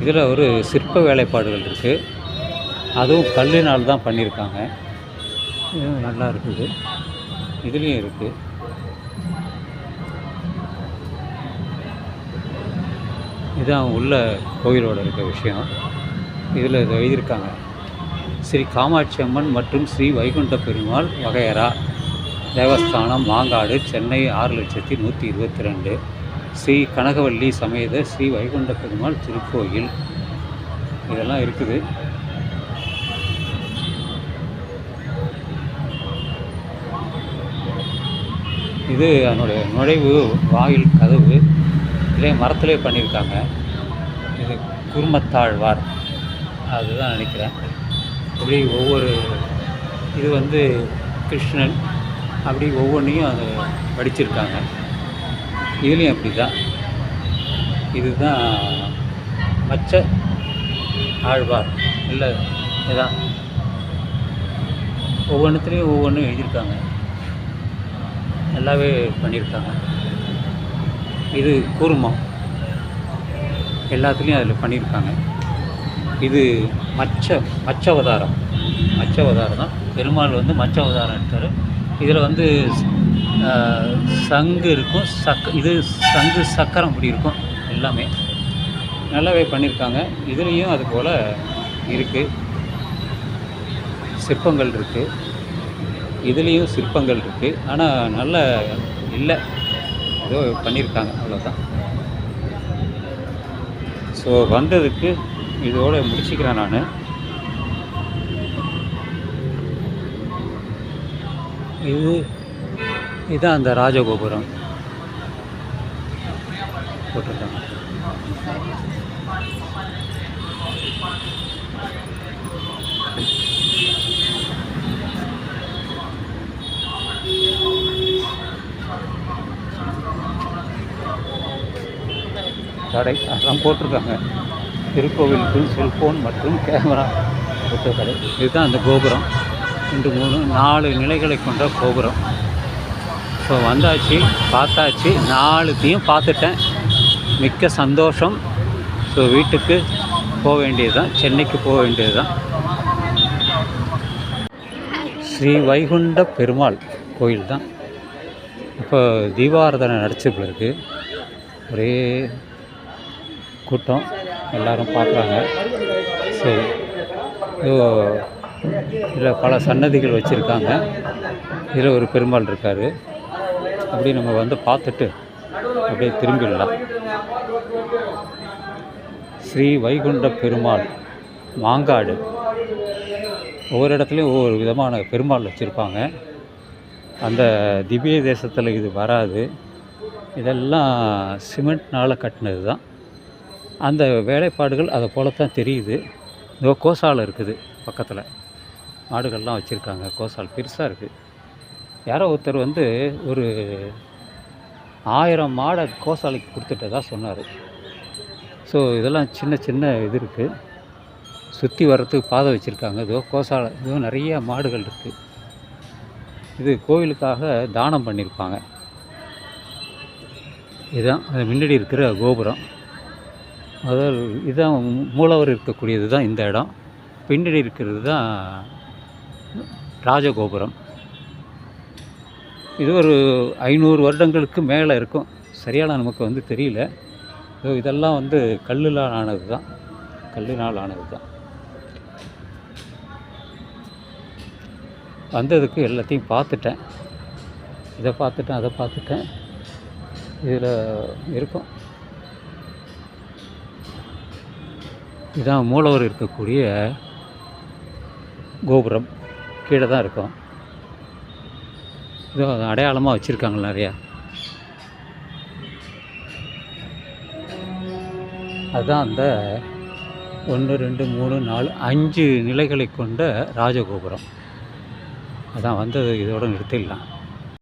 இதில் ஒரு சிற்ப வேலைப்பாடுகள் இருக்குது. அதுவும் கல்லினால் தான் பண்ணியிருக்காங்க. இதுவும் நல்லா இருக்குது. இதுலேயும் இருக்குது. இதுதான் உள்ள கோயிலோட இருக்க விஷயம். இதில் இதை எழுதியிருக்காங்க. ஸ்ரீ காமாட்சி அம்மன் மற்றும் ஸ்ரீ வைகுண்ட பெருமாள் வகையறா தேவஸ்தானம், மாங்காடு, சென்னை 6,122. ஸ்ரீ கனகவல்லி சமேத ஸ்ரீ வைகுண்ட பெருமாள் திருக்கோயில். இதெல்லாம் இருக்குது. இது அதனுடைய நுழைவு வாயில் கதவு. இதிலே மரத்திலே பண்ணியிருக்காங்க. இது குருமத்தாழ்வார் அதுதான் நினைக்கிறேன். இப்படி ஒவ்வொரு இது வந்து கிருஷ்ணன் அப்படி ஒவ்வொன்றையும் அதை படிச்சிருக்காங்க. இதுலேயும் அப்படி தான். இதுதான் மச்ச ஆழ்வார் இல்லை, இதான் ஒவ்வொன்றுத்துலேயும் ஒவ்வொன்றும் எழுதியிருக்காங்க. நல்லாவே பண்ணியிருக்காங்க. இது கூர்மம் எல்லாத்துலேயும் அதில் பண்ணியிருக்காங்க. இது மச்சவதாரம் தான். பெருமாள் வந்து மச்சவதாரம் எடுத்தார். இதில் வந்து சங்கு இருக்கும், இது சங்கு சக்கரம் இப்படி இருக்கும். எல்லாமே நல்லாவே பண்ணியிருக்காங்க. இதுலேயும் அது போல் இருக்குது. சிற்பங்கள் இருக்குது. இதுலேயும் சிற்பங்கள் இருக்குது. ஆனால் நல்ல இல்லை, ஏதோ பண்ணியிருக்காங்க, அவ்வளோதான். ஸோ வந்ததுக்கு இதோடு முடிச்சுக்கிறேன் நான். இதுதான் அந்த ராஜகோபுரம் போட்டிருக்காங்க. கடை அதெல்லாம் போட்டிருக்காங்க. திருக்கோவிலுக்கு செல்ஃபோன் மற்றும் கேமரா போட்ட கடை. இதுதான் அந்த கோபுரம். 2, 3, 4 நிலைகளை கொண்ட கோபுரம். ஸோ வந்தாச்சு, பார்த்தாச்சு, 4த்தையும் பார்த்துட்டேன். மிக்க சந்தோஷம். ஸோ வீட்டுக்கு போக வேண்டியது தான், சென்னைக்கு போக வேண்டியது தான். ஸ்ரீ வைகுண்ட பெருமாள் கோயில் தான். இப்போ தீபாராதனை நடிச்சுப்பில் இருக்குது. ஒரே கூட்டம், எல்லோரும் பார்க்குறாங்க. சரி, இதில் பல சன்னதிகள் வச்சுருக்காங்க. இதில் ஒரு பெருமாள் இருக்கார். அப்படி நம்ம வந்து பார்த்துட்டு அப்படியே திரும்பிடலாம். ஸ்ரீ வைகுண்ட பெருமாள் மாங்காடு. ஒவ்வொரு இடத்துலையும் ஒவ்வொரு விதமான பெருமாள் வச்சுருப்பாங்க. அந்த திவ்ய தேசத்தில் இது வராது. இதெல்லாம் சிமெண்ட்னால் கட்டினது தான். அந்த வேலைப்பாடுகள் அதை போல தான் தெரியுது. இதோ கோசாலை இருக்குது பக்கத்தில். மாடுகள்லாம் வச்சுருக்காங்க. கோசால் பெருசாக இருக்குது. யாரோ ஒருத்தர் வந்து ஒரு 1000 மாடை கோசாலைக்கு கொடுத்துட்டதா சொன்னார். ஸோ இதெல்லாம் சின்ன சின்ன இது இருக்குது. சுற்றி வர்றதுக்கு பாதை வச்சுருக்காங்க. இதோ கோசாலை, இதோ நிறைய மாடுகள் இருக்குது. இது கோவிலுக்காக தானம் பண்ணியிருப்பாங்க. இதுதான் அது முன்னாடி இருக்கிற கோபுரம். அதாவது இதுதான் மூலவர் இருக்கக்கூடியது தான் இந்த இடம். பின்னாடி இருக்கிறது தான் ராஜகோபுரம். இது ஒரு 500 வருடங்களுக்கு மேலே இருக்கும். சரியான நமக்கு வந்து தெரியல. இதெல்லாம் வந்து கல்லினால் ஆனது தான். வந்ததுக்கு எல்லாத்தையும் பார்த்துட்டேன். இதை பார்த்துட்டேன், அதை பார்த்துட்டேன். இதில் இருக்கும். இதுதான் மூலவர் இருக்கக்கூடிய கோபுரம். கீழே தான் இருக்கும். இதோ அடையாளமாக வச்சுருக்காங்க நிறையா. அதுதான் அந்த 1, 2, 3, 4, 5 நிலைகளை கொண்ட ராஜகோபுரம். அதான் வந்தது. இதோடு நிறுத்திடலாம்.